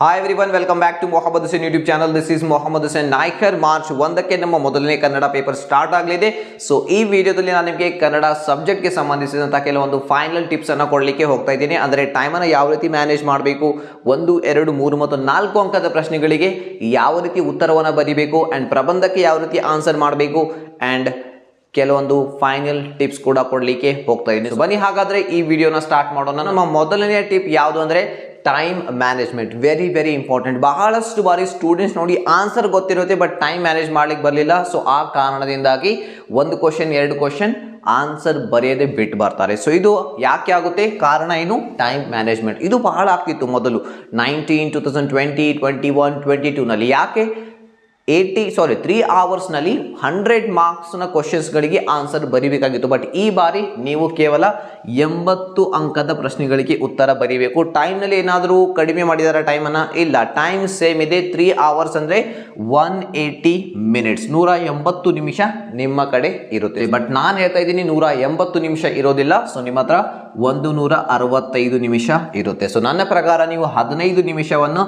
Hi everyone, welcome back to Mohammed Hussain YouTube channel. This is Mohammed Hussain Naikar. March 1ಕ್ಕೆ ನಮ್ಮ ಮೊದಲನೇ Kannada paper start ಆಗಲಿದೆ. ಸೊ ಈ ವಿಡಿಯೋದಲ್ಲಿ ನಾನು ನಿಮಗೆ ಕನ್ನಡ ಸಬ್ಜೆಕ್ಟ್ಗೆ ಸಂಬಂಧಿಸಿದಂಥ ಕೆಲವೊಂದು ಫೈನಲ್ ಟಿಪ್ಸ್ ಅನ್ನು ಕೊಡಲಿಕ್ಕೆ ಹೋಗ್ತಾ ಇದ್ದೀನಿ. ಅಂದರೆ ಟೈಮನ್ನು ಯಾವ ರೀತಿ ಮ್ಯಾನೇಜ್ ಮಾಡಬೇಕು, 1, 2, 3 ಮತ್ತು 4 ಅಂಕದ ಪ್ರಶ್ನೆಗಳಿಗೆ ಯಾವ ರೀತಿ ಉತ್ತರವನ್ನು ಬರೀಬೇಕು, ಆ್ಯಂಡ್ ಪ್ರಬಂಧಕ್ಕೆ ಯಾವ ರೀತಿ ಆನ್ಸರ್ ಮಾಡಬೇಕು, ಆ್ಯಂಡ್ ಕೆಲವೊಂದು ಫೈನಲ್ ಟಿಪ್ಸ್ ಕೂಡ ಕೊಡಲಿಕ್ಕೆ ಹೋಗ್ತಾ ಇದ್ದೀನಿ. ಬನ್ನಿ ಹಾಗಾದರೆ ಈ ವಿಡಿಯೋನ ಸ್ಟಾರ್ಟ್ ಮಾಡೋಣ. ನಮ್ಮ ಮೊದಲನೆಯ ಟಿಪ್ ಯಾವುದು ಅಂದರೆ ಟೈಮ್ ಮ್ಯಾನೇಜ್ಮೆಂಟ್. Very important. ಬಹಳಷ್ಟು ಬಾರಿ ಸ್ಟೂಡೆಂಟ್ಸ್ ನೋಡಿ ಆನ್ಸರ್ ಗೊತ್ತಿರುತ್ತೆ ಬಟ್ ಟೈಮ್ ಮ್ಯಾನೇಜ್ ಮಾಡ್ಲಿಕ್ಕೆ ಬರಲಿಲ್ಲ. ಸೊ ಆ ಕಾರಣದಿಂದಾಗಿ 1 ಕ್ವಶನ್ 2 ಕ್ವಶನ್ ಆನ್ಸರ್ ಬರೆಯದೆ ಬಿಟ್ಟು ಬರ್ತಾರೆ. ಸೊ ಇದು ಯಾಕೆ ಆಗುತ್ತೆ? ಕಾರಣ ಏನು? Time management. ಇದು ಬಹಳ ಆಗ್ತಿತ್ತು ಮೊದಲು 2020, 21, 22ನಲ್ಲಿ. ಯಾಕೆ 3 ಅವರ್ಸ್ನಲ್ಲಿ 100 ಮಾರ್ಕ್ಸ್ನ ಕ್ವಶನ್ಸ್ಗಳಿಗೆ ಆನ್ಸರ್ ಬರೀಬೇಕಾಗಿತ್ತು. ಬಟ್ ಈ ಬಾರಿ ನೀವು ಕೇವಲ 80 ಅಂಕದ ಪ್ರಶ್ನೆಗಳಿಗೆ ಉತ್ತರ ಬರೀಬೇಕು. ಟೈಮ್ನಲ್ಲಿ ಏನಾದರೂ ಕಡಿಮೆ ಮಾಡಿದಾರ ಟೈಮನ್ನು? ಇಲ್ಲ, ಟೈಮ್ ಸೇಮ್ ಇದೆ. 3 ಅವರ್ಸ್ ಅಂದರೆ 180 ಮಿನಿಟ್ಸ್, 180 ನಿಮಿಷ ನಿಮ್ಮ ಕಡೆ ಇರುತ್ತೆ. ಬಟ್ ನಾನು ಹೇಳ್ತಾ ಇದ್ದೀನಿ 180 ನಿಮಿಷ ಇರೋದಿಲ್ಲ. ಸೊ ನಿಮ್ಮ ಹತ್ರ 165 ನಿಮಿಷ ಇರುತ್ತೆ. ಸೊ ನನ್ನ ಪ್ರಕಾರ ನೀವು 15 ನಿಮಿಷವನ್ನು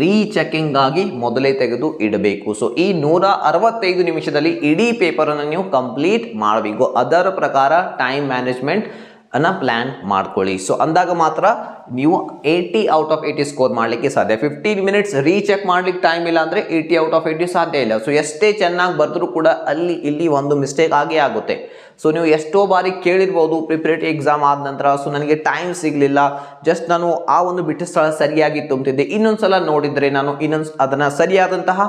ರೀಚೆಕಿಂಗ್ ಆಗಿ ಮೊದಲೇ ತೆಗೆದು ಇಡಬೇಕು. ಸೊ ಈ 165 ನಿಮಿಷದಲ್ಲಿ ಇಡೀ ಪೇಪರನ್ನು ನೀವು ಕಂಪ್ಲೀಟ್ ಮಾಡಬೇಕು. ಅದರ ಪ್ರಕಾರ ಟೈಮ್ ಮ್ಯಾನೇಜ್ಮೆಂಟ್ ಅನ್ನ ಪ್ಲಾನ್ ಮಾಡ್ಕೊಳ್ಳಿ. ಸೊ ಅಂದಾಗ ಮಾತ್ರ ನೀವು 80 ಔಟ್ ಆಫ್ 80 ಸ್ಕೋರ್ ಮಾಡಲಿಕ್ಕೆ ಸಾಧ್ಯ. 15 ಮಿನಿಟ್ಸ್ ರೀಚೆಕ್ ಮಾಡ್ಲಿಕ್ಕೆ ಟೈಮ್ ಇಲ್ಲ ಅಂದರೆ 80 ಔಟ್ ಆಫ್ 80 ಸಾಧ್ಯ ಇಲ್ಲ. ಸೊ ಎಷ್ಟೇ ಚೆನ್ನಾಗಿ ಬರೆದ್ರೂ ಕೂಡ ಅಲ್ಲಿ ಇಲ್ಲಿ ಒಂದು ಮಿಸ್ಟೇಕ್ ಆಗೇ ಆಗುತ್ತೆ. ಸೊ ನೀವು ಎಷ್ಟೋ ಬಾರಿ ಕೇಳಿರ್ಬೋದು ಪ್ರಿಪರೇಟರಿ ಎಕ್ಸಾಮ್ ಆದ ನಂತರ, ಸೊ ನನಗೆ ಟೈಮ್ ಸಿಗಲಿಲ್ಲ, ಜಸ್ಟ್ ನಾನು ಆ ಒಂದು ಬಿಟ್ಟ ಸ್ಥಳ ಸರಿಯಾಗಿ ತುಂಬಿದ್ದೆ, ಇನ್ನೊಂದ್ಸಲ ನೋಡಿದರೆ ನಾನು ಅದನ್ನು ಸರಿಯಾದಂತಹ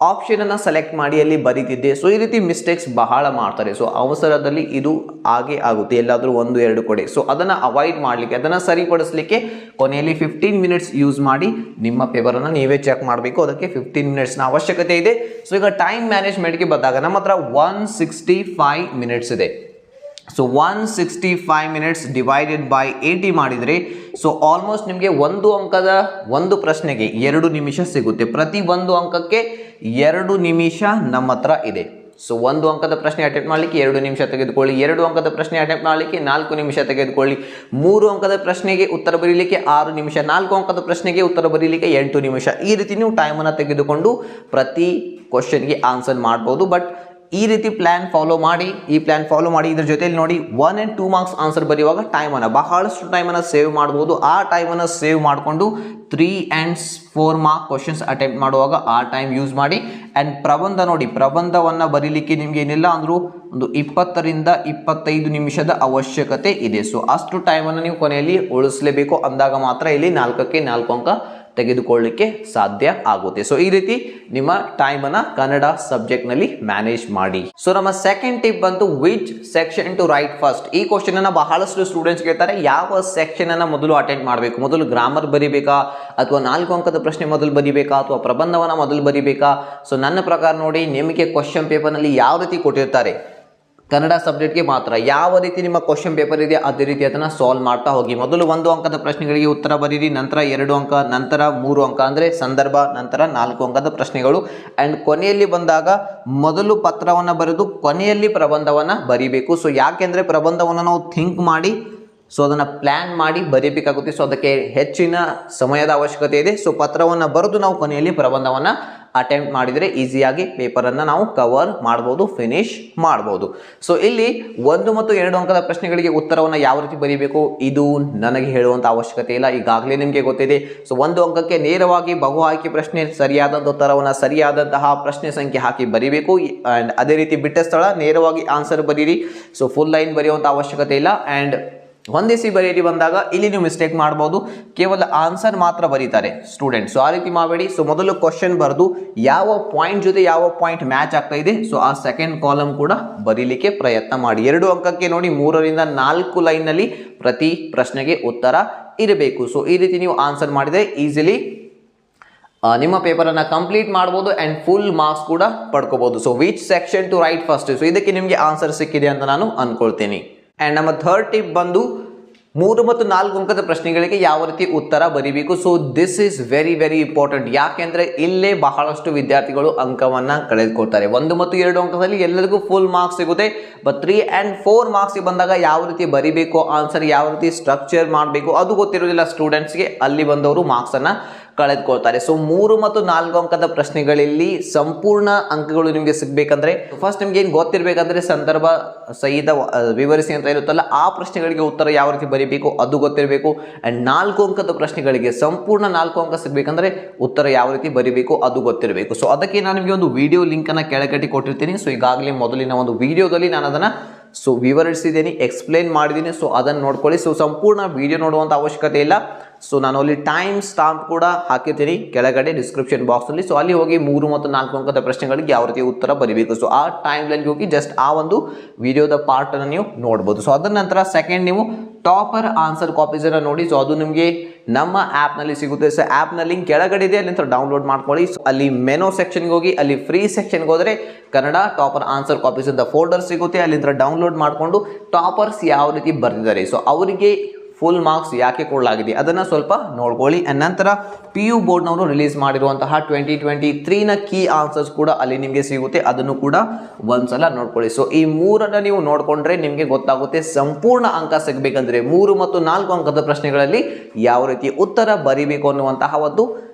ಆಪ್ಷನ್ ಅನ್ನು ಸೆಲೆಕ್ಟ್ ಮಾಡಿ ಅಲ್ಲಿ ಬರೀತಿದ್ದೆ. ಸೊ ಈ ರೀತಿ ಮಿಸ್ಟೇಕ್ಸ್ ಬಹಳ ಮಾಡ್ತಾರೆ. ಸೊ ಅವಸರದಲ್ಲಿ ಇದು ಹಾಗೆ ಆಗುತ್ತೆ, ಎಲ್ಲಾದರೂ 1-2 ಕೊಡೆ. ಸೊ ಅದನ್ನು ಅವಾಯ್ಡ್ ಮಾಡಲಿಕ್ಕೆ, ಅದನ್ನು ಸರಿಪಡಿಸಲಿಕ್ಕೆ ಕೊನೆಯಲ್ಲಿ 15 ಮಿನಿಟ್ಸ್ ಯೂಸ್ ಮಾಡಿ ನಿಮ್ಮ ಪೇಪರನ್ನು ನೀವೇ ಚೆಕ್ ಮಾಡಬೇಕು. ಅದಕ್ಕೆ 15 ಮಿನಿಟ್ಸ್ನ ಅವಶ್ಯಕತೆ ಇದೆ. ಸೊ ಈಗ ಟೈಮ್ ಮ್ಯಾನೇಜ್ಮೆಂಟ್ಗೆ ಬಂದಾಗ ನಮ್ಮ ಹತ್ರ 165 ಮಿನಿಟ್ಸ್ ಇದೆ. ಸೊ 165 ಮಿನಿಟ್ಸ್ ಡಿವೈಡೆಡ್ ಬೈ 80 ಮಾಡಿದರೆ ಸೊ ಆಲ್ಮೋಸ್ಟ್ ನಿಮಗೆ 1 ಅಂಕದ 1 ಪ್ರಶ್ನೆಗೆ 2 ನಿಮಿಷ ಸಿಗುತ್ತೆ. ಪ್ರತಿ 1 ಅಂಕಕ್ಕೆ 2 ನಿಮಿಷ ನಮ್ಮ ಹತ್ರ ಇದೆ. ಸೊ 1 ಅಂಕದ ಪ್ರಶ್ನೆ ಅಟೆಂಪ್ಟ್ ಮಾಡಲಿಕ್ಕೆ 2 ನಿಮಿಷ ತೆಗೆದುಕೊಳ್ಳಿ, 2 ಅಂಕದ ಪ್ರಶ್ನೆ ಅಟೆಂಪ್ಟ್ ಮಾಡಲಿಕ್ಕೆ 4 ನಿಮಿಷ ತೆಗೆದುಕೊಳ್ಳಿ, 3 ಅಂಕದ ಪ್ರಶ್ನೆಗೆ ಉತ್ತರ ಬರೀಲಿಕ್ಕೆ 6 ನಿಮಿಷ, 4 ಅಂಕದ ಪ್ರಶ್ನೆಗೆ ಉತ್ತರ ಬರೀಲಿಕ್ಕೆ 8 ನಿಮಿಷ. ಈ ರೀತಿ ನೀವು ಟೈಮನ್ನು ತೆಗೆದುಕೊಂಡು ಪ್ರತಿ ಕ್ವಶನ್ಗೆ ಆನ್ಸರ್ ಮಾಡ್ಬೋದು. ಬಟ್ ಈ ರೀತಿ ಪ್ಲಾನ್ ಫಾಲೋ ಮಾಡಿ, ಇದ್ರ ಜೊತೆಲಿ ನೋಡಿ 1 and 2 ಮಾರ್ಕ್ಸ್ ಆನ್ಸರ್ ಬರೆಯುವಾಗ ಬಹಳಷ್ಟು ಟೈಮನ್ನು ಸೇವ್ ಮಾಡ್ಬೋದು. ಆ ಟೈಮನ್ನು ಸೇವ್ ಮಾಡಿಕೊಂಡು 3 and 4 ಮಾರ್ಕ್ ಕ್ವಶನ್ಸ್ ಅಟೆಂಪ್ಟ್ ಮಾಡುವಾಗ ಆ ಟೈಮ್ ಯೂಸ್ ಮಾಡಿ. ಆ್ಯಂಡ್ ಪ್ರಬಂಧ ನೋಡಿ, ಪ್ರಬಂಧವನ್ನು ಬರೀಲಿಕ್ಕೆ ನಿಮ್ಗೆ ಏನಿಲ್ಲ ಅಂದರೂ ಒಂದು 20 ರಿಂದ 25 ನಿಮಿಷದ ಅವಶ್ಯಕತೆ ಇದೆ. ಸೊ ಅಷ್ಟು ಟೈಮನ್ನು ನೀವು ಕೊನೆಯಲ್ಲಿ ಉಳಿಸಲೇಬೇಕು. ಅಂದಾಗ ಮಾತ್ರ ಇಲ್ಲಿ 4ಕ್ಕೆ 4 ಅಂಕ ತೆಗೆದುಕೊಳ್ಳಲಿಕ್ಕೆ ಸಾಧ್ಯ ಆಗುತ್ತೆ. ಸೊ ಈ ರೀತಿ ನಿಮ್ಮ ಟೈಮನ್ನು ಕನ್ನಡ ಸಬ್ಜೆಕ್ಟ್ನಲ್ಲಿ ಮ್ಯಾನೇಜ್ ಮಾಡಿ. ಸೊ ನಮ್ಮ ಸೆಕೆಂಡ್ ಟಿಪ್ ಬಂತು which section two right first. ಈ ಕ್ವಶನ್ ಅನ್ನು ಬಹಳಷ್ಟು ಸ್ಟೂಡೆಂಟ್ಸ್ ಕೇಳ್ತಾರೆ. ಯಾವ ಸೆಕ್ಷನ್ ಅನ್ನು ಮೊದಲು ಅಟೆಂಡ್ ಮಾಡಬೇಕು? ಮೊದಲು ಗ್ರಾಮರ್ ಬರಿಬೇಕಾ, ಅಥವಾ 4 ಅಂಕದ ಪ್ರಶ್ನೆ ಮೊದಲು ಬರಿಬೇಕಾ, ಅಥವಾ ಪ್ರಬಂಧವನ್ನು ಮೊದಲು ಬರಿಬೇಕಾ? ಸೊ ನನ್ನ ಪ್ರಕಾರ ನೋಡಿ, ನಿಮಗೆ ಕ್ವಶನ್ ಪೇಪರ್ನಲ್ಲಿ ಯಾವ ರೀತಿ ಕೊಟ್ಟಿರ್ತಾರೆ ಕನ್ನಡ ಸಬ್ಜೆಕ್ಟ್ಗೆ ಮಾತ್ರ ಯಾವ ರೀತಿ ನಿಮ್ಮ ಕ್ವಶನ್ ಪೇಪರ್ ಇದೆ ಅದೇ ರೀತಿ ಅದನ್ನು ಸಾಲ್ವ್ ಮಾಡ್ತಾ ಹೋಗಿ. ಮೊದಲು 1 ಅಂಕದ ಪ್ರಶ್ನೆಗಳಿಗೆ ಉತ್ತರ ಬರೀರಿ, ನಂತರ 2 ಅಂಕ, ನಂತರ 3 ಅಂಕ ಅಂದರೆ ಸಂದರ್ಭ, ನಂತರ 4 ಅಂಕದ ಪ್ರಶ್ನೆಗಳು. ಆ್ಯಂಡ್ ಕೊನೆಯಲ್ಲಿ ಬಂದಾಗ ಮೊದಲು ಪತ್ರವನ್ನು ಬರೆದು ಕೊನೆಯಲ್ಲಿ ಪ್ರಬಂಧವನ್ನು ಬರೀಬೇಕು. ಸೊ ಯಾಕೆಂದರೆ ಪ್ರಬಂಧವನ್ನು ನಾವು ಥಿಂಕ್ ಮಾಡಿ, ಸೊ ಅದನ್ನು ಪ್ಲ್ಯಾನ್ ಮಾಡಿ ಬರೀಬೇಕಾಗುತ್ತೆ. ಸೊ ಅದಕ್ಕೆ ಹೆಚ್ಚಿನ ಸಮಯದ ಅವಶ್ಯಕತೆ ಇದೆ. ಸೊ ಪತ್ರವನ್ನು ಬರೆದು ನಾವು ಕೊನೆಯಲ್ಲಿ ಪ್ರಬಂಧವನ್ನು ಅಟೆಂಪ್ಟ್ ಮಾಡಿದರೆ ಈಸಿಯಾಗಿ ಪೇಪರನ್ನು ನಾವು ಕವರ್ ಮಾಡ್ಬೋದು, ಫಿನಿಶ್ ಮಾಡ್ಬೋದು. ಸೊ ಇಲ್ಲಿ 1 ಮತ್ತು 2 ಅಂಕದ ಪ್ರಶ್ನೆಗಳಿಗೆ ಉತ್ತರವನ್ನು ಯಾವ ರೀತಿ ಬರೀಬೇಕು ಇದು ನನಗೆ ಹೇಳುವಂಥ ಅವಶ್ಯಕತೆ ಇಲ್ಲ, ಈಗಾಗಲೇ ನಿಮಗೆ ಗೊತ್ತಿದೆ. ಸೊ 1 ಅಂಕಕ್ಕೆ ನೇರವಾಗಿ ಬಹು ಆಯ್ಕೆ ಪ್ರಶ್ನೆ ಸರಿಯಾದಂಥ ಉತ್ತರವನ್ನು ಸರಿಯಾದಂತಹ ಪ್ರಶ್ನೆ ಸಂಖ್ಯೆ ಹಾಕಿ ಬರೀಬೇಕು. ಆ್ಯಂಡ್ ಅದೇ ರೀತಿ ಬಿಟ್ಟ ಸ್ಥಳ ನೇರವಾಗಿ ಆನ್ಸರ್ ಬರೀರಿ. ಸೊ ಫುಲ್ ಲೈನ್ ಬರೆಯುವಂಥ ಅವಶ್ಯಕತೆ ಇಲ್ಲ. ಆ್ಯಂಡ್ ಹೊಂದಿಸಿ ಬರೆಯಿರಿ ಬಂದಾಗ ಇಲ್ಲಿ ನೀವು ಮಿಸ್ಟೇಕ್ ಮಾಡ್ಬೋದು, ಕೇವಲ ಆನ್ಸರ್ ಮಾತ್ರ ಬರೀತಾರೆ ಸ್ಟೂಡೆಂಟ್. ಸೊ ಆ ರೀತಿ ಮಾಡಬೇಡಿ. ಸೊ ಮೊದಲು ಕ್ವಶನ್ ಬರೆದು ಯಾವ ಪಾಯಿಂಟ್ ಜೊತೆ ಯಾವ ಪಾಯಿಂಟ್ ಮ್ಯಾಚ್ ಆಗ್ತಾ ಇದೆ, ಸೊ ಆ ಸೆಕೆಂಡ್ ಕಾಲಮ್ ಕೂಡ ಬರೀಲಿಕ್ಕೆ ಪ್ರಯತ್ನ ಮಾಡಿ. 2 ಅಂಕಕ್ಕೆ ನೋಡಿ 3 ರಿಂದ 4 ಲೈನ್ನಲ್ಲಿ ಪ್ರತಿ ಪ್ರಶ್ನೆಗೆ ಉತ್ತರ ಇರಬೇಕು. ಸೊ ಈ ರೀತಿ ನೀವು ಆನ್ಸರ್ ಮಾಡಿದರೆ ಈಸಿಲಿ ನಿಮ್ಮ ಪೇಪರನ್ನು ಕಂಪ್ಲೀಟ್ ಮಾಡ್ಬೋದು ಆ್ಯಂಡ್ ಫುಲ್ ಮಾರ್ಕ್ಸ್ ಕೂಡ ಪಡ್ಕೋಬೋದು. So which section two right first. So ಇದಕ್ಕೆ ನಿಮಗೆ ಆನ್ಸರ್ ಸಿಕ್ಕಿದೆ ಅಂತ ನಾನು ಅಂದ್ಕೊಳ್ತೀನಿ. ಆ್ಯಂಡ್ ನಮ್ಮ ಥರ್ಡ್ ಟಿಪ್ ಬಂದು 3 ಮತ್ತು 4 ಅಂಕದ ಪ್ರಶ್ನೆಗಳಿಗೆ ಯಾವ ರೀತಿ ಉತ್ತರ ಬರೀಬೇಕು. So this is very very important. ಯಾಕೆಂದ್ರೆ ಇಲ್ಲೇ ಬಹಳಷ್ಟು ವಿದ್ಯಾರ್ಥಿಗಳು ಅಂಕವನ್ನ ಕಳೆದುಕೊಳ್ತಾರೆ. 1 ಮತ್ತು 2 ಅಂಕದಲ್ಲಿ ಎಲ್ಲರಿಗೂ ಫುಲ್ ಮಾರ್ಕ್ಸ್ ಸಿಗುತ್ತೆ. ಬಟ್ 3 and 4 ಮಾರ್ಕ್ಸ್ ಬಂದಾಗ ಯಾವ ರೀತಿ ಬರೀಬೇಕು, ಆನ್ಸರ್ ಯಾವ ರೀತಿ ಸ್ಟ್ರಕ್ಚರ್ ಮಾಡಬೇಕು ಅದು ಗೊತ್ತಿರೋದಿಲ್ಲ ಸ್ಟೂಡೆಂಟ್ಸ್ಗೆ. ಅಲ್ಲಿ ಬಂದವರು ಮಾರ್ಕ್ಸ್ ಅನ್ನ ಕಳೆದುಕೊಳ್ತಾರೆ. ಸೊ 3 ಮತ್ತು 4 ಅಂಕದ ಪ್ರಶ್ನೆಗಳಲ್ಲಿ ಸಂಪೂರ್ಣ ಅಂಕಗಳು ನಿಮಗೆ ಸಿಗಬೇಕಂದ್ರೆ ಫಸ್ಟ್ ನಿಮ್ಗೆ ಏನು ಗೊತ್ತಿರಬೇಕಂದ್ರೆ ಸಂದರ್ಭ ಸಹಿತ ವಿವರಿಸಿ ಅಂತ ಇರುತ್ತಲ್ಲ, ಆ ಪ್ರಶ್ನೆಗಳಿಗೆ ಉತ್ತರ ಯಾವ ರೀತಿ ಬರೀಬೇಕು ಅದು ಗೊತ್ತಿರಬೇಕು. ಅಂಡ್ 4 ಅಂಕದ ಪ್ರಶ್ನೆಗಳಿಗೆ ಸಂಪೂರ್ಣ 4 ಅಂಕ ಸಿಗಬೇಕಂದ್ರೆ ಉತ್ತರ ಯಾವ ರೀತಿ ಬರೀಬೇಕು ಅದು ಗೊತ್ತಿರಬೇಕು. ಸೊ ಅದಕ್ಕೆ ನಾನು ನಿಮಗೆ ಒಂದು ವಿಡಿಯೋ ಲಿಂಕ್ ಅನ್ನ ಕೆಳಗಡೆ ಕೊಟ್ಟಿರ್ತೀನಿ. ಸೊ ಈಗಾಗಲೇ ಮೊದಲಿನ ಒಂದು ವಿಡಿಯೋದಲ್ಲಿ ನಾನು ಅದನ್ನ ವಿವರಿಸಿದ್ದೀನಿ, ಎಕ್ಸ್ಪ್ಲೇನ್ ಮಾಡಿದ್ದೀನಿ. ಸೊ ಅದನ್ನು ನೋಡ್ಕೊಳ್ಳಿ. ಸೊ ಸಂಪೂರ್ಣ ವಿಡಿಯೋ ನೋಡುವಂಥ ಅವಶ್ಯಕತೆ ಇಲ್ಲ. ಸೊ ನಾನು ಅಲ್ಲಿ ಟೈಮ್ ಸ್ಟಾಂಪ್ ಕೂಡ ಹಾಕಿರ್ತೀನಿ ಕೆಳಗಡೆ ಡಿಸ್ಕ್ರಿಪ್ಷನ್ ಬಾಕ್ಸಲ್ಲಿ. ಸೊ ಅಲ್ಲಿ ಹೋಗಿ 3 ಮತ್ತು 4 ಅಂಕದ ಪ್ರಶ್ನೆಗಳಿಗೆ ಯಾವ ರೀತಿ ಉತ್ತರ ಬರೀಬೇಕು. ಸೊ ಆ ಟೈಮ್ ಲೈನ್ಗೆ ಹೋಗಿ ಜಸ್ಟ್ ಆ ಒಂದು ವಿಡಿಯೋದ ಪಾರ್ಟ್ ಅನ್ನು ನೀವು ನೋಡ್ಬೋದು. ಸೊ ಅದರ ನಂತರ ಸೆಕೆಂಡ್ ನೀವು ಟಾಪರ್ ಆನ್ಸರ್ ಕಾಪೀಸ್ ಅನ್ನ ನೋಡಿ. ಸೊ ಅದು ನಿಮಗೆ ನಮ್ಮ ಆ್ಯಪ್ ನಲ್ಲಿ ಸಿಗುತ್ತೆ. ಸೊ ಆ್ಯಪ್ ನ ಲಿಂಕ್ ಕೆಳಗಡೆ ಇದೆ, ಅಲ್ಲಿಂದ ಡೌನ್ಲೋಡ್ ಮಾಡ್ಕೊಳ್ಳಿ. ಅಲ್ಲಿ ಮೆನೋ ಸೆಕ್ಷನ್ಗೆ ಹೋಗಿ ಅಲ್ಲಿ ಫ್ರೀ ಸೆಕ್ಷನ್ಗೆ ಹೋದರೆ ಕನ್ನಡ ಟಾಪರ್ ಆನ್ಸರ್ ಕಾಪೀಸ್ ಅಂತ ಫೋಲ್ಡರ್ ಸಿಗುತ್ತೆ. ಅಲ್ಲಿಂದ ಡೌನ್ಲೋಡ್ ಮಾಡಿಕೊಂಡು ಟಾಪರ್ಸ್ ಯಾವ ರೀತಿ ಬರೆದಿದ್ದಾರೆ, ಸೊ ಅವರಿಗೆ ಫುಲ್ ಮಾರ್ಕ್ಸ್ ಯಾಕೆ ಕೊಡಲಾಗಿದೆ ಅದನ್ನು ಸ್ವಲ್ಪ ನೋಡ್ಕೊಳ್ಳಿ. ನಂತರ PU ಬೋರ್ಡ್ನವರು ರಿಲೀಸ್ ಮಾಡಿರುವಂತಹ 2023ನ ಕೀ ಆನ್ಸರ್ಸ್ ಕೂಡ ಅಲ್ಲಿ ನಿಮಗೆ ಸಿಗುತ್ತೆ, ಅದನ್ನು ಕೂಡ ಒಂದ್ಸಲ ನೋಡ್ಕೊಳ್ಳಿ. ಸೊ ಈ 3ಅನ್ನು ನೀವು ನೋಡಿಕೊಂಡ್ರೆ ನಿಮಗೆ ಗೊತ್ತಾಗುತ್ತೆ ಸಂಪೂರ್ಣ ಅಂಕ ಸಿಗಬೇಕಂದ್ರೆ 3 ಮತ್ತು 4 ಅಂಕದ ಪ್ರಶ್ನೆಗಳಲ್ಲಿ ಯಾವ ರೀತಿ ಉತ್ತರ ಬರೀಬೇಕು ಅನ್ನುವಂತಹ ಒಂದು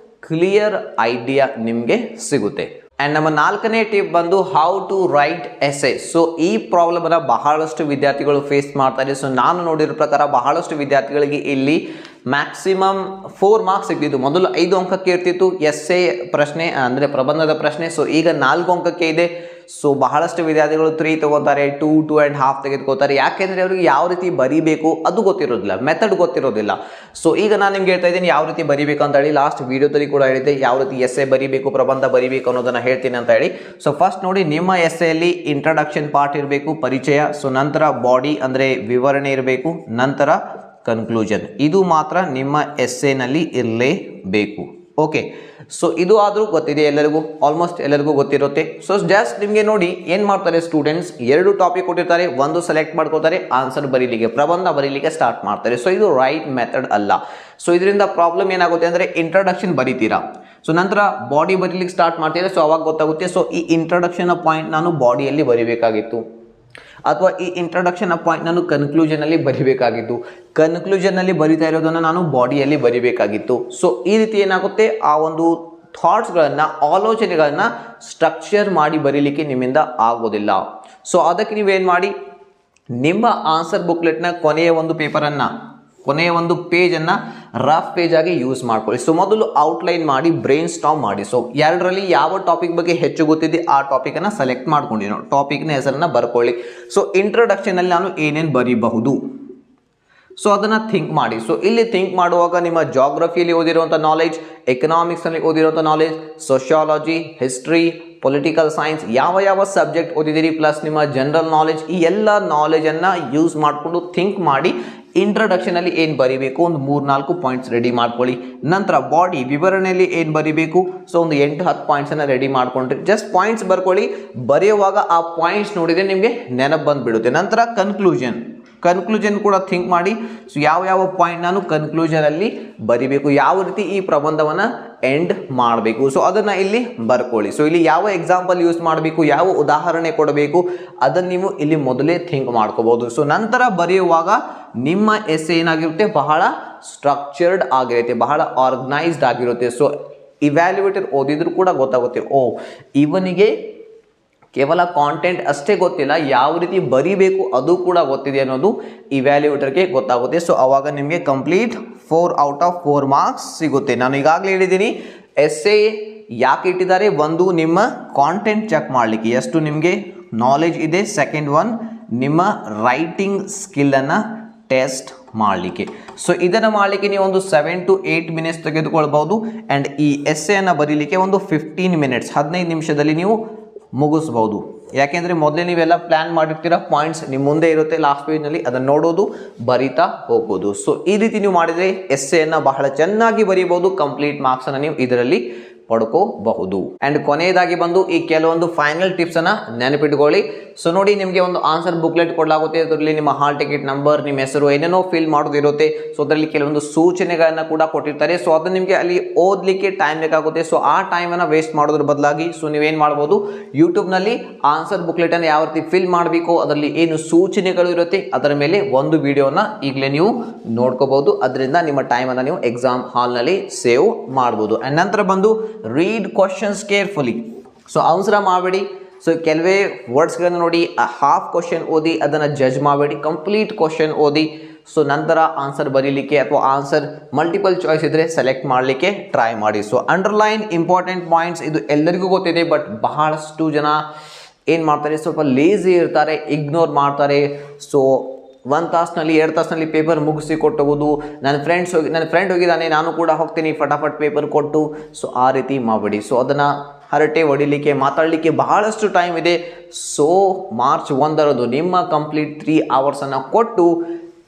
ಕ್ಲಿಯರ್ ಐಡಿಯಾ ನಿಮಗೆ ಸಿಗುತ್ತೆ. ಆ್ಯಂಡ್ ನಮ್ಮ 4ನೇ ಟಿಪ್ ಬಂದು how to write essay. So ಈ ಪ್ರಾಬ್ಲಮ್ ಅನ್ನ ಬಹಳಷ್ಟು ವಿದ್ಯಾರ್ಥಿಗಳು ಫೇಸ್ ಮಾಡ್ತಾರೆ. ಸೊ ನಾನು ನೋಡಿರೋ ಪ್ರಕಾರ ಬಹಳಷ್ಟು ವಿದ್ಯಾರ್ಥಿಗಳಿಗೆ ಇಲ್ಲಿ ಮ್ಯಾಕ್ಸಿಮಮ್ 4 ಮಾರ್ಕ್ಸ್ ಸಿಗ್ತಿತ್ತು. ಮೊದಲು 5 ಅಂಕಕ್ಕೆ ಇರ್ತಿತ್ತು ಎಸ್ಸೆ ಪ್ರಶ್ನೆ ಅಂದರೆ ಪ್ರಬಂಧದ ಪ್ರಶ್ನೆ. ಸೊ ಈಗ 4 ಅಂಕಕ್ಕೆ ಇದೆ. ಸೊ ಬಹಳಷ್ಟು ವಿದ್ಯಾರ್ಥಿಗಳು 3 ತಗೋತಾರೆ, 2 and half ತೆಗೆದುಕೋತಾರೆ. ಯಾಕೆಂದರೆ ಅವರಿಗೆ ಯಾವ ರೀತಿ ಬರೀಬೇಕು ಅದು ಗೊತ್ತಿರೋದಿಲ್ಲ, ಮೆಥಡ್ ಗೊತ್ತಿರೋದಿಲ್ಲ. ಸೊ ಈಗ ನಾನು ನಿಮ್ಗೆ ಹೇಳ್ತಾ ಇದ್ದೀನಿ ಯಾವ ರೀತಿ ಬರೀಬೇಕು ಅಂತ ಹೇಳಿ. ಲಾಸ್ಟ್ ವಿಡಿಯೋದಲ್ಲಿ ಕೂಡ ಹೇಳಿದ್ದೆ ಯಾವ ರೀತಿ ಎಸ್ಸೆ ಬರೀಬೇಕು, ಪ್ರಬಂಧ ಬರೀಬೇಕು ಅನ್ನೋದನ್ನ ಹೇಳ್ತೀನಿ ಅಂತ ಹೇಳಿ. ಸೊ ಫಸ್ಟ್ ನೋಡಿ, ನಿಮ್ಮ ಎಸ್ಸೆಯಲ್ಲಿ ಇಂಟ್ರಡಕ್ಷನ್ ಪಾರ್ಟ್ ಇರಬೇಕು, ಪರಿಚಯ. ಸೊ ನಂತರ ಬಾಡಿ ಅಂದರೆ ವಿವರಣೆ ಇರಬೇಕು, ನಂತರ ಕನ್ಕ್ಲೂಷನ್. ಇದು ಮಾತ್ರ ನಿಮ್ಮ ಎಸ್ಸೆನಲ್ಲಿ ಇರಲೇಬೇಕು. ಓಕೆ, ಸೊ ಇದು ಆದರೂ ಗೊತ್ತಿದೆ ಎಲ್ಲರಿಗೂ, ಆಲ್ಮೋಸ್ಟ್ ಎಲ್ಲರಿಗೂ ಗೊತ್ತಿರುತ್ತೆ. ಸೊ ಜಸ್ಟ್ ನಿಮಗೆ ನೋಡಿ ಏನು ಮಾಡ್ತಾರೆ ಸ್ಟೂಡೆಂಟ್ಸ್, 2 ಟಾಪಿಕ್ ಕೊಟ್ಟಿರ್ತಾರೆ, ಒಂದು ಸೆಲೆಕ್ಟ್ ಮಾಡ್ಕೋತಾರೆ, ಆನ್ಸರ್ ಬರೀಲಿಕ್ಕೆ ಪ್ರಬಂಧ ಬರೀಲಿಕ್ಕೆ ಸ್ಟಾರ್ಟ್ ಮಾಡ್ತಾರೆ. ಸೊ ಇದು ರೈಟ್ ಮೆಥಡ್ ಅಲ್ಲ. ಸೊ ಇದರಿಂದ ಪ್ರಾಬ್ಲಮ್ ಏನಾಗುತ್ತೆ ಅಂದರೆ ಇಂಟ್ರಡಕ್ಷನ್ ಬರೀತೀರಾ, ಸೊ ನಂತರ ಬಾಡಿ ಬರೀಲಿಕ್ಕೆ ಸ್ಟಾರ್ಟ್ ಮಾಡ್ತೀರಾ. ಸೊ ಅವಾಗ ಗೊತ್ತಾಗುತ್ತೆ ಸೊ ಈ ಇಂಟ್ರಡಕ್ಷನ್ ಪಾಯಿಂಟ್ ನಾನು ಬಾಡಿಯಲ್ಲಿ ಬರೀಬೇಕಾಗಿತ್ತು, ಅಥವಾ ಈ ಇಂಟ್ರಡಕ್ಷನ್ ಪಾಯಿಂಟ್ ನಾನು ಕನ್ಕ್ಲೂಷನಲ್ಲಿ ಬರಿಬೇಕಾಗಿತ್ತು, ಕನ್ಕ್ಲೂಷನ್ನಲ್ಲಿ ಬರಿತಾ ಇರೋದನ್ನು ನಾನು ಬಾಡಿಯಲ್ಲಿ ಬರಿಬೇಕಾಗಿತ್ತು. ಸೊ ಈ ರೀತಿ ಏನಾಗುತ್ತೆ, ಆ ಒಂದು ಥಾಟ್ಸ್ಗಳನ್ನು, ಆಲೋಚನೆಗಳನ್ನು ಸ್ಟ್ರಕ್ಚರ್ ಮಾಡಿ ಬರೀಲಿಕ್ಕೆ ನಿಮ್ಮಿಂದ ಆಗೋದಿಲ್ಲ. ಸೊ ಅದಕ್ಕೆ ನೀವೇನು ಮಾಡಿ, ನಿಮ್ಮ ಆನ್ಸರ್ ಬುಕ್ಲೆಟ್ನ ಕೊನೆಯ ಒಂದು ಪೇಪರನ್ನು, ಕೊನೆಯ ಒಂದು ಪೇಜನ್ನು ರಫ್ ಪೇಜ್ ಆಗಿ ಯೂಸ್ ಮಾಡ್ಕೊಳ್ಳಿ. ಸೊ ಮೊದಲು ಔಟ್ಲೈನ್ ಮಾಡಿ ಬ್ರೈನ್ ಸ್ಟಾರ್ಮ್ ಮಾಡಿ. ಸೊ 2ರಲ್ಲಿ ಯಾವ ಟಾಪಿಕ್ ಬಗ್ಗೆ ಹೆಚ್ಚು ಗೊತ್ತಿದೆ ಆ ಟಾಪಿಕನ್ನು ಸೆಲೆಕ್ಟ್ ಮಾಡ್ಕೊಂಡಿರೋ ಟಾಪಿಕ್ನ ಹೆಸರನ್ನು ಬರ್ಕೊಳ್ಳಿ. ಸೊ ಇಂಟ್ರೊಡಕ್ಷನಲ್ಲಿ ನಾನು ಏನೇನು ಬರೀಬಹುದು ಸೊ ಅದನ್ನು ಥಿಂಕ್ ಮಾಡಿ. ಸೊ ಇಲ್ಲಿ ಥಿಂಕ್ ಮಾಡುವಾಗ ನಿಮ್ಮ ಜಾಗ್ರಫಿಯಲ್ಲಿ ಓದಿರುವಂಥ ನಾಲೆಜ್, ಎಕನಾಮಿಕ್ಸ್ನಲ್ಲಿ ಓದಿರುವಂಥ knowledge, sociology, history, political science, ಯಾವ ಸಬ್ಜೆಕ್ಟ್ ಓದಿದ್ದೀರಿ, ಪ್ಲಸ್ ನಿಮ್ಮ ಜನರಲ್ ನಾಲೆಜ್, ಈ ಎಲ್ಲ ನಾಲೆಜನ್ನು ಯೂಸ್ ಮಾಡಿಕೊಂಡು ಥಿಂಕ್ ಮಾಡಿ ಇಂಟ್ರಡಕ್ಷನಲ್ಲಿ ಏನು ಬರೀಬೇಕು ಒಂದು 3-4 ಪಾಯಿಂಟ್ಸ್ ರೆಡಿ ಮಾಡ್ಕೊಳ್ಳಿ. ನಂತರ ಬಾಡಿ ವಿವರಣೆಯಲ್ಲಿ ಏನು ಬರೀಬೇಕು, ಸೊ ಒಂದು 8-10 ಪಾಯಿಂಟ್ಸನ್ನು ರೆಡಿ ಮಾಡ್ಕೊಂಡ್ರಿ. ಜಸ್ಟ್ ಪಾಯಿಂಟ್ಸ್ ಬರ್ಕೊಳ್ಳಿ, ಬರೆಯುವಾಗ ಆ ಪಾಯಿಂಟ್ಸ್ ನೋಡಿದರೆ ನಿಮಗೆ ನೆನಪು ಬಂದುಬಿಡುತ್ತೆ. ನಂತರ ಕನ್ಕ್ಲೂಷನ್ ಕೂಡ ಥಿಂಕ್ ಮಾಡಿ. ಸೊ ಯಾವ ಪಾಯಿಂಟ್ ನಾನು ಕನ್ಕ್ಲೂಷನಲ್ಲಿ ಬರಿಬೇಕು, ಯಾವ ರೀತಿ ಈ ಪ್ರಬಂಧವನ್ನು ಎಂಡ್ ಮಾಡಬೇಕು, ಸೊ ಅದನ್ನು ಇಲ್ಲಿ ಬರ್ಕೊಳ್ಳಿ. ಸೊ ಇಲ್ಲಿ ಯಾವ ಎಕ್ಸಾಂಪಲ್ ಯೂಸ್ ಮಾಡಬೇಕು, ಯಾವ ಉದಾಹರಣೆ ಕೊಡಬೇಕು ಅದನ್ನು ನೀವು ಇಲ್ಲಿ ಮೊದಲೇ ಥಿಂಕ್ ಮಾಡ್ಕೋಬಹುದು. ಸೊ ನಂತರ ಬರೆಯುವಾಗ ನಿಮ್ಮ ಎಸ್ಸೆ ಏನಾಗಿರುತ್ತೆ, ಬಹಳ ಸ್ಟ್ರಕ್ಚರ್ಡ್ ಆಗಿರುತ್ತೆ, ಬಹಳ ಆರ್ಗನೈಸ್ಡ್ ಆಗಿರುತ್ತೆ. ಸೊ ಇವ್ಯಾಲ್ಯೂಯೇಟರ್ ಓದಿದ್ರು ಕೂಡ ಗೊತ್ತಾಗುತ್ತೆ, ಓ ಇವನಿಗೆ ಕೇವಲ ಕಾಂಟೆಂಟ್ ಅಷ್ಟೇ ಗೊತ್ತಿಲ್ಲ, ಯಾವ ರೀತಿ ಬರೀಬೇಕು ಅದು ಕೂಡ ಗೊತ್ತಿದೆ ಅನ್ನೋದು ಇವ್ಯಾಲ್ಯೂಯೇಟರ್ಗೆ ಗೊತ್ತಾಗುತ್ತೆ. ಸೊ ಅವಾಗ ನಿಮಗೆ ಕಂಪ್ಲೀಟ್ 4 out of 4 ಮಾರ್ಕ್ಸ್ ಸಿಗುತ್ತೆ. ನಾನು ಈಗಾಗಲೇ ಹೇಳಿದ್ದೀನಿ ಎಸ್ಸೆ ಯಾಕೆ ಇಟ್ಟಿದ್ದಾರೆ, ಒಂದು ನಿಮ್ಮ ಕಾಂಟೆಂಟ್ ಚೆಕ್ ಮಾಡಲಿಕ್ಕೆ ಎಷ್ಟು ನಿಮಗೆ ನಾಲೆಜ್ ಇದೆ, ಸೆಕೆಂಡ್ ಒನ್ ನಿಮ್ಮ ರೈಟಿಂಗ್ ಸ್ಕಿಲ್ಲನ್ನು ಟೆಸ್ಟ್ ಮಾಡಲಿಕ್ಕೆ. ಸೊ ಇದನ್ನು ಮಾಡಲಿಕ್ಕೆ ನೀವು ಒಂದು 7 to 8 ಮಿನಿಟ್ಸ್ ತೆಗೆದುಕೊಳ್ಬೋದು. ಆ್ಯಂಡ್ ಈ ಎಸ್ಸೆಯನ್ನು ಬರೀಲಿಕ್ಕೆ ಒಂದು 15 ಮಿನಿಟ್ಸ್ 15 ನಿಮಿಷದಲ್ಲಿ ನೀವು ಮುಗಿಸ್ಬೋದು. ಯಾಕೆಂದರೆ ಮೊದಲೇ ನೀವೆಲ್ಲ ಪ್ಲ್ಯಾನ್ ಮಾಡಿರ್ತೀರ, ಪಾಯಿಂಟ್ಸ್ ನಿಮ್ಮ ಮುಂದೆ ಇರುತ್ತೆ, ಲಾಸ್ಟ್ ಪೇಜ್ನಲ್ಲಿ ಅದನ್ನು ನೋಡೋದು, ಬರಿತಾ ಹೋಗ್ಬೋದು. ಸೊ ಈ ರೀತಿ ನೀವು ಮಾಡಿದರೆ ಎಸ್ಸೆಯನ್ನು ಬಹಳ ಚೆನ್ನಾಗಿ ಬರೀಬೋದು, ಕಂಪ್ಲೀಟ್ ಮಾರ್ಕ್ಸನ್ನು ನೀವು ಇದರಲ್ಲಿ ಪಡ್ಕೋಬಹುದು. ಅಂಡ್ ಕೊನೆಯದಾಗಿ ಬಂದು ಈ ಕೆಲವೊಂದು ಫೈನಲ್ ಟಿಪ್ಸ್ ಅನ್ನ ನೆನಪಿಟ್ಕೊಳ್ಳಿ. ಸೊ ನೋಡಿ, ನಿಮಗೆ ಒಂದು ಆನ್ಸರ್ ಬುಕ್ಲೆಟ್ ಕೊಡಲಾಗುತ್ತೆ. ಅದರಲ್ಲಿ ನಿಮ್ಮ ಹಾಲ್ ಟಿಕೆಟ್ ನಂಬರ್, ನಿಮ್ಮ ಹೆಸರು ಏನೇನೋ ಫಿಲ್ ಮಾಡೋದಿರುತ್ತೆ. ಸೊ ಅದರಲ್ಲಿ ಕೆಲವೊಂದು ಸೂಚನೆಗಳನ್ನ ಕೂಡ ಕೊಟ್ಟಿರ್ತಾರೆ. ಸೊ ಅದನ್ನ ನಿಮಗೆ ಅಲ್ಲಿ ಓದಲಿಕ್ಕೆ ಟೈಮ್ ಬೇಕಾಗುತ್ತೆ. ಸೊ ಆ ಟೈಮ್ ಅನ್ನ ವೇಸ್ಟ್ ಮಾಡೋದ್ರ ಬದಲಾಗಿ ಸೊ ನೀವೇನ್ ಮಾಡ್ಬೋದು, ಯೂಟ್ಯೂಬ್ ನಲ್ಲಿ ಆನ್ಸರ್ ಬುಕ್ಲೆಟ್ ಅನ್ನು ಯಾವ ರೀತಿ ಫಿಲ್ ಮಾಡಬೇಕು, ಅದರಲ್ಲಿ ಏನು ಸೂಚನೆಗಳು ಇರುತ್ತೆ ಅದರ ಮೇಲೆ ಒಂದು ವಿಡಿಯೋನ ಈಗಲೇ ನೀವು ನೋಡ್ಕೋಬಹುದು. ಅದರಿಂದ ನಿಮ್ಮ ಟೈಮ್ ಅನ್ನ ನೀವು ಎಕ್ಸಾಮ್ ಹಾಲ್ ನಲ್ಲಿ ಸೇವ್ ಮಾಡಬಹುದು. ಅಂಡ್ ನಂತರ ಬಂದು ರೀಡ್ ಕ್ವಶನ್ಸ್ ಕೇರ್ಫುಲಿ. ಸೊ ಅವಸರ ಮಾಡಬೇಡಿ. ಸೊ ಕೆಲವೇ ವರ್ಡ್ಸ್ಗಳನ್ನು ನೋಡಿ ಹಾಫ್ ಕ್ವಶನ್ ಓದಿ ಅದನ್ನು ಜಡ್ಜ್ ಮಾಡಬೇಡಿ. ಕಂಪ್ಲೀಟ್ ಕ್ವಶನ್ ಓದಿ ಸೊ ನಂತರ ಆನ್ಸರ್ ಬರೀಲಿಕ್ಕೆ ಅಥವಾ ಆನ್ಸರ್ ಮಲ್ಟಿಪಲ್ ಚಾಯ್ಸ್ ಇದ್ರೆ ಸೆಲೆಕ್ಟ್ ಮಾಡಲಿಕ್ಕೆ ಟ್ರೈ ಮಾಡಿ. ಸೊ ಅಂಡರ್ಲೈನ್ ಇಂಪಾರ್ಟೆಂಟ್ ಪಾಯಿಂಟ್ಸ್, ಇದು ಎಲ್ಲರಿಗೂ ಗೊತ್ತಿದೆ. ಬಟ್ ಬಹಳಷ್ಟು ಜನ ಏನು ಮಾಡ್ತಾರೆ, ಸ್ವಲ್ಪ ಲೇಜಿ ಇರ್ತಾರೆ, ಇಗ್ನೋರ್ ಮಾಡ್ತಾರೆ. ಸೊ 1 ತಾಸಿನಲ್ಲಿ 2 ತಾಸಿನಲ್ಲಿ ಪೇಪರ್ ಮುಗಿಸಿ ಕೊಟ್ಟುವುದು. ನನ್ನ ಫ್ರೆಂಡ್ ಹೋಗಿದ್ದಾನೆ, ನಾನು ಕೂಡ ಹೋಗ್ತೀನಿ, ಫಟಾಫಟ್ ಪೇಪರ್ ಕೊಟ್ಟು. ಸೊ ಆ ರೀತಿ ಮಾಡಬೇಡಿ. ಸೊ ಅದನ್ನು ಹರಟೆ ಹೊಡಿಲಿಕ್ಕೆ, ಮಾತಾಡಲಿಕ್ಕೆ ಬಹಳಷ್ಟು ಟೈಮ್ ಇದೆ. ಸೊ ಮಾರ್ಚ್ 1ರಂದು ನಿಮ್ಮ ಕಂಪ್ಲೀಟ್ 3 ಅವರ್ಸನ್ನು ಕೊಟ್ಟು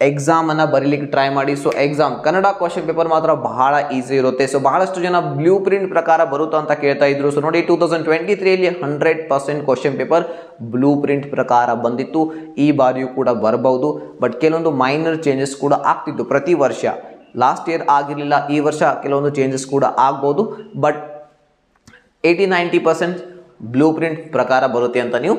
ಎಕ್ಸಾಮನ್ನು ಬರೀಲಿಕ್ಕೆ ಟ್ರೈ ಮಾಡಿ. So exam Kannada question paper ಮಾತ್ರ ಬಹಳ ಈಸಿ ಇರುತ್ತೆ. ಸೊ ಬಹಳಷ್ಟು ಜನ ಬ್ಲೂ ಪ್ರಿಂಟ್ ಪ್ರಕಾರ ಬರುತ್ತಾ ಅಂತ ಕೇಳ್ತಾ ಇದ್ರು. ಸೊ ನೋಡಿ, 2023ರಲ್ಲಿ 100% ಕ್ವಶನ್ ಪೇಪರ್ ಬ್ಲೂ ಪ್ರಿಂಟ್ ಪ್ರಕಾರ ಬಂದಿತ್ತು. ಈ ಬಾರಿಯೂ ಕೂಡ ಬರಬಹುದು. ಬಟ್ ಕೆಲವೊಂದು ಮೈನರ್ ಚೇಂಜಸ್ ಕೂಡ ಆಗ್ತಿತ್ತು ಪ್ರತಿ ವರ್ಷ. ಲಾಸ್ಟ್ ಇಯರ್ ಆಗಿರಲಿಲ್ಲ, ಈ ವರ್ಷ ಕೆಲವೊಂದು ಚೇಂಜಸ್ ಕೂಡ ಆಗ್ಬೋದು. ಬಟ್ 80-90% ಬ್ಲೂ ಪ್ರಿಂಟ್ ಪ್ರಕಾರ ಬರುತ್ತೆ ಅಂತ ನೀವು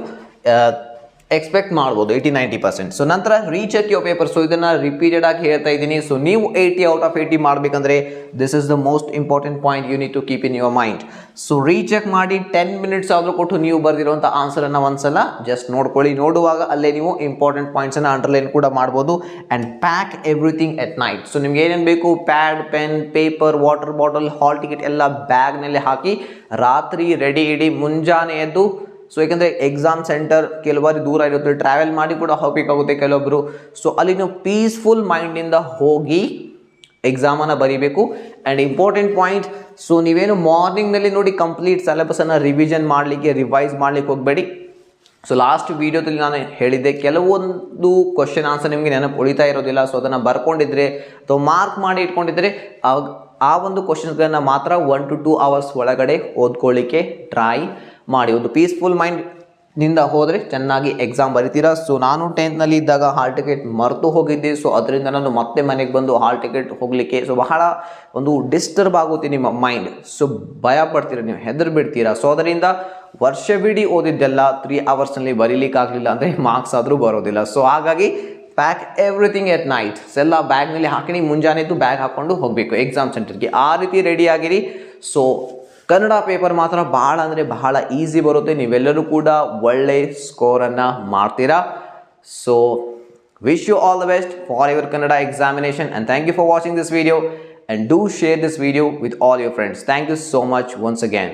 ಎಕ್ಸ್ಪೆಕ್ಟ್ ಮಾಡ್ಬೋದು, 80-90%. ಸೊ ನಂತರ ರೀಚೆಕ್ ಯೋರ್ ಪೇಪರ್. ಸೊ ಇದನ್ನು ರಿಪೀಟೆಡ್ ಆಗಿ ಹೇಳ್ತಾ ಇದ್ದೀನಿ. ಸೊ ನೀವು 80 ಔಟ್ ಆಫ್ 80 ಮಾಡಬೇಕಂದ್ರೆ this is the most important point you need to keep in your mind. So recheck ಮಾಡಿ 10 ಮಿನಿಟ್ಸ್ ಆದರೂ ಕೊಟ್ಟು ನೀವು ಬರೆದಿರುವಂಥ ಆನ್ಸರನ್ನು ಒಂದ್ಸಲ ಜಸ್ಟ್ ನೋಡ್ಕೊಳ್ಳಿ. ನೋಡುವಾಗ ಅಲ್ಲೇ ನೀವು ಇಂಪಾರ್ಟೆಂಟ್ ಪಾಯಿಂಟ್ಸನ್ನು ಅಂಡರ್ಲೈನ್ ಕೂಡ ಮಾಡ್ಬೋದು. And pack everything at night. So ನಿಮ್ಗೆ ಏನೇನು ಬೇಕು, pad, pen, paper, water bottle, hall ticket ಎಲ್ಲ ಬ್ಯಾಗ್ನಲ್ಲಿ ಹಾಕಿ ರಾತ್ರಿ ರೆಡಿ ಇಡಿ. ಮುಂಜಾನೆ ಎದ್ದು, ಸೊ ಯಾಕೆಂದರೆ ಎಕ್ಸಾಮ್ ಸೆಂಟರ್ ಕೆಲವರು ದೂರ ಇರುತ್ತೆ, ಟ್ರಾವೆಲ್ ಮಾಡಿ ಕೂಡ ಹೋಗಬೇಕಾಗುತ್ತೆ ಕೆಲವೊಬ್ಬರು. ಸೊ ಅಲ್ಲಿ ನೀವು ಪೀಸ್ಫುಲ್ ಮೈಂಡಿಂದ ಹೋಗಿ ಎಕ್ಸಾಮನ್ನು ಬರೀಬೇಕು. ಆ್ಯಂಡ್ ಇಂಪಾರ್ಟೆಂಟ್ ಪಾಯಿಂಟ್, ಸೊ ನೀವೇನು ಮಾರ್ನಿಂಗ್ನಲ್ಲಿ ನೋಡಿ ಕಂಪ್ಲೀಟ್ ಸಿಲೆಬಸನ್ನು ರಿವೈಸ್ ಮಾಡಲಿಕ್ಕೆ ಹೋಗಬೇಡಿ. ಸೊ ಲಾಸ್ಟ್ ವೀಡಿಯೋದಲ್ಲಿ ನಾನು ಹೇಳಿದ್ದೆ, ಕೆಲವೊಂದು ಕ್ವಶನ್ ಆನ್ಸರ್ ನಿಮಗೆ ನೆನಪು ಉಳಿತಾ ಇರೋದಿಲ್ಲ. ಸೊ ಅದನ್ನು ಬರ್ಕೊಂಡಿದ್ರೆ ಅಥವಾ ಮಾರ್ಕ್ ಮಾಡಿ ಇಟ್ಕೊಂಡಿದ್ರೆ ಆ ಒಂದು ಕ್ವಶನ್ಸ್ಗಳನ್ನು ಮಾತ್ರ 1 to 2 ಅವರ್ಸ್ ಒಳಗಡೆ ಓದ್ಕೊಳ್ಳಿಕ್ಕೆ ಟ್ರೈ ಮಾಡಿ. ಒಂದು ಪೀಸ್ಫುಲ್ ಮೈಂಡ್ನಿಂದ ಹೋದರೆ ಚೆನ್ನಾಗಿ ಎಕ್ಸಾಮ್ ಬರಿತೀರಾ. ಸೊ ನಾನು 10th ಇದ್ದಾಗ ಹಾಲ್ ಟಿಕೆಟ್ ಮರೆತು ಹೋಗಿದ್ದೆ. ಸೊ ಅದರಿಂದ ನಾನು ಮತ್ತೆ ಮನೆಗೆ ಬಂದು ಹಾಲ್ ಟಿಕೆಟ್ ಹೋಗಲಿಕ್ಕೆ ಸೊ ಬಹಳ ಒಂದು ಡಿಸ್ಟರ್ಬ್ ಆಗುತ್ತೆ ನಿಮ್ಮ ಮೈಂಡ್. ಸೊ ಭಯ ಪಡ್ತೀರಾ, ನೀವು ಹೆದರ್ ಬಿಡ್ತೀರಾ. ಸೊ ಅದರಿಂದ ವರ್ಷವಿಡೀ ಓದಿದ್ದೆಲ್ಲ 3 ಅವರ್ಸ್ನಲ್ಲಿ ಬರೀಲಿಕ್ಕಾಗಲಿಲ್ಲ ಅಂದರೆ ಮಾರ್ಕ್ಸ್ ಆದರೂ ಬರೋದಿಲ್ಲ. ಸೊ ಹಾಗಾಗಿ ಪ್ಯಾಕ್ ಎವ್ರಿಥಿಂಗ್ ಎಟ್ ನೈಟ್. ಎಲ್ಲ ಬ್ಯಾಗ್ನಲ್ಲಿ ಹಾಕಿ ಮುಂಜಾನೆದ್ದು ಬ್ಯಾಗ್ ಹಾಕ್ಕೊಂಡು ಹೋಗಬೇಕು ಎಕ್ಸಾಮ್ ಸೆಂಟರ್ಗೆ. ಆ ರೀತಿ ರೆಡಿ ಆಗಿರಿ. ಸೊ ಕನ್ನಡ ಪೇಪರ್ ಮಾತ್ರ ಬಹಳ ಅಂದರೆ ಬಹಳ ಈಸಿ ಬರುತ್ತೆ. ನೀವೆಲ್ಲರೂ ಕೂಡ ಒಳ್ಳೆ ಸ್ಕೋರನ್ನು ಮಾಡ್ತೀರಾ. So wish you all the best for your Kannada examination and thank you for watching this video and do share this video with all your friends. Thank you so much once again.